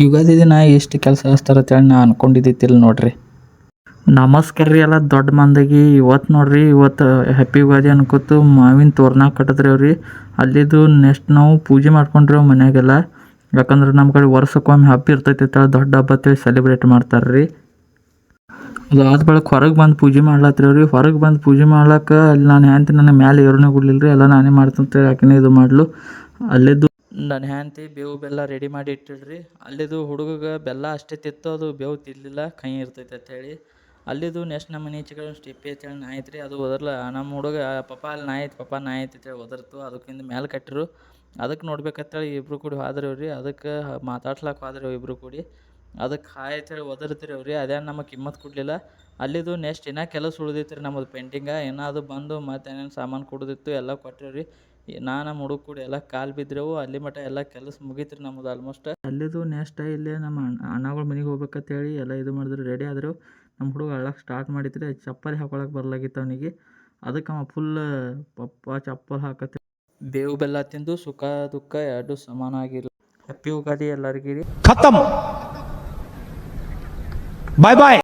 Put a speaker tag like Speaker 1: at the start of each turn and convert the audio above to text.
Speaker 1: ಯುಗಾದಿ ದಿನ ಎಷ್ಟು ಕೆಲಸ ಹಚ್ತಾರ ಅಂತೇಳಿ ನಾ ಅನ್ಕೊಂಡಿದ್ದಿತ್ತಿಲ್ಲ ನೋಡ್ರಿ. ನಮಸ್ಕಾರ ರೀ ಎಲ್ಲ ದೊಡ್ಡ ಮಂದಿಗೆ. ಇವತ್ತು ನೋಡ್ರಿ, ಇವತ್ತು ಹ್ಯಾಪಿ ಯುಗಾದಿ ಅನ್ಕೋತು ಮಾವಿನ ತೋರಣ ಕಟ್ಟಿದ್ರಿ ಅವ್ರಿ. ಅಲ್ಲಿದ್ದು ನೆಕ್ಸ್ಟ್ ನಾವು ಪೂಜೆ ಮಾಡ್ಕೊಂಡ್ರಿ ಮನ್ಯಾಗೆಲ್ಲ. ಯಾಕಂದ್ರೆ ನಮ್ಮ ಕಡೆ ವರ್ಷಕ್ಕೊಮ್ಮೆ ಹಬ್ಬ ಇರ್ತೈತಿ ಅಂತ ದೊಡ್ಡ ಹಬ್ಬ ಅಂತೇಳಿ ಸೆಲೆಬ್ರೇಟ್ ಮಾಡ್ತಾರೆ ರೀ. ಅದಾದ ಬಳಿಕ ಹೊರಗೆ ಬಂದು ಪೂಜೆ ಮಾಡ್ಲತ್ರಿ ಅವ್ರಿ. ಹೊರಗೆ ಬಂದು ಪೂಜೆ ಮಾಡ್ಲಕ್ಕ ಅಲ್ಲಿ ನಾನು ಹೆಂಡ್ತಿ ನನ್ನ ಮ್ಯಾಲೆ ಏರನೇ ಕೊಡ್ಲಿಲ್ಲ ರೀ. ಎಲ್ಲ ನಾನೇ ಮಾಡ್ತಂತೇಳಿ ಯಾಕೆನೇ ಇದು ಮಾಡ್ಲು. ಅಲ್ಲಿದ್ದು ನನ್ನ ಹೆಂಡ್ತಿ ಬೇವು ಬೆಲ್ಲ ರೆಡಿ ಮಾಡಿ ಇಟ್ಟಿಡ್ರಿ. ಅಲ್ಲಿದ್ದು ಹುಡುಗಗೆ ಬೆಲ್ಲ ಅಷ್ಟೇ ತಿತ್ತು, ಅದು ಬೇವು ತಿನ್ನಲಿಲ್ಲ, ಕಹಿ ಇರ್ತೈತೆ ಅಂತೇಳಿ. ಅಲ್ಲಿದ್ದು ನೆಕ್ಸ್ಟ್ ನಮ್ಮ ಮನೆ ಈಚೆ ಕಡೆ ಸ್ಟಿಪ್ಪಿ ಅಂತೇಳಿ ನಾಯಿ ಐತ್ರಿ. ಅದು ಒದರ್ಲ ನಮ್ಮ ಹುಡುಗ ಪಪ್ಪ ಅಲ್ಲಿ ನಾಯಿ ಐತಿ, ಪಪ್ಪ ನಾಯಿ ಐತಿ ಅಂತೇಳಿ ಒದರ್ತು. ಅದಕ್ಕಿಂತ ಮೇಲೆ ಕಟ್ಟಿರು. ಅದಕ್ಕೆ ನೋಡ್ಬೇಕಂತೇಳಿ ಇಬ್ರು ಕೂಡಿ ಹೋದ್ರವ್ರಿ. ಅದಕ್ಕೆ ಮಾತಾಡ್ಸ್ಲಾಕ ಹೋದ್ರಿ ಇಬ್ರು ಕೂಡಿ. ಅದಕ್ಕೆ ಹಾಯ್ ಅಂತೇಳಿ ಒದರ್ತೀರಿ ಅವ್ರಿ. ಅದೇನು ನಮಗೆ ಕಿಮ್ಮತ್ತು ಕೊಡಲಿಲ್ಲ. ಅಲ್ಲಿದ್ದು ನೆಕ್ಸ್ಟ್ ಇನ್ನೂ ಕೆಲಸ ಉಳ್ದಿತ್ತು ರೀ ನಮ್ಮದು ಪೇಂಟಿಂಗ. ಏನೋ ಅದು ಬಂದು ಮತ್ತೆ ಏನೇನು ಸಾಮಾನು ಕೊಡೋದಿತ್ತು ಎಲ್ಲ ಕೊಟ್ಟಿವ್ರಿ. ನಾನು ಹುಡುಗ ಕೂಡಿ ಎಲ್ಲ ಕಾಲು ಬಿದ್ದೆವು. ಅಲ್ಲಿ ಮಟ್ಟ ಎಲ್ಲ ಕೆಲಸ ಮುಗೀತು ರೀ ನಮ್ಮದು ಆಲ್ಮೋಸ್ಟ್. ಅಲ್ಲಿದ್ದು ನೆಕ್ಸ್ಟ್ ಇಲ್ಲೇ ನಮ್ಮ ಅಣ್ಣಗಳ ಮನೆಗೆ ಹೋಗ್ಬೇಕಂತೇಳಿ ಎಲ್ಲ ಇದು ಮಾಡಿದ್ರು, ರೆಡಿ ಆದರು. ನಮ್ಮ ಹುಡುಗ ಅಳ್ಳಕ್ಕೆ ಸ್ಟಾರ್ಟ್ ಮಾಡಿದ್ರಿ. ಚಪ್ಪಲಿ ಹಾಕೊಳಕ್ಕೆ ಬರ್ಲಾಗಿತ್ತು ಅವನಿಗೆ. ಅದಕ್ಕೆ ಅವ ಫುಲ್ ಪಪ್ಪ ಚಪ್ಪಲ್ ಹಾಕತ್ತೆ. ಬೇವು ಬೆಲ್ಲ ತಿಂದು ಸುಖ ದುಃಖ ಎರಡು ಸಮಾನ ಆಗಿಲ್ಲ. ಹ್ಯಾಪಿ ಯುಗಾದಿ ಎಲ್ಲರಿಗೂ.
Speaker 2: खत्म, बाय बाय।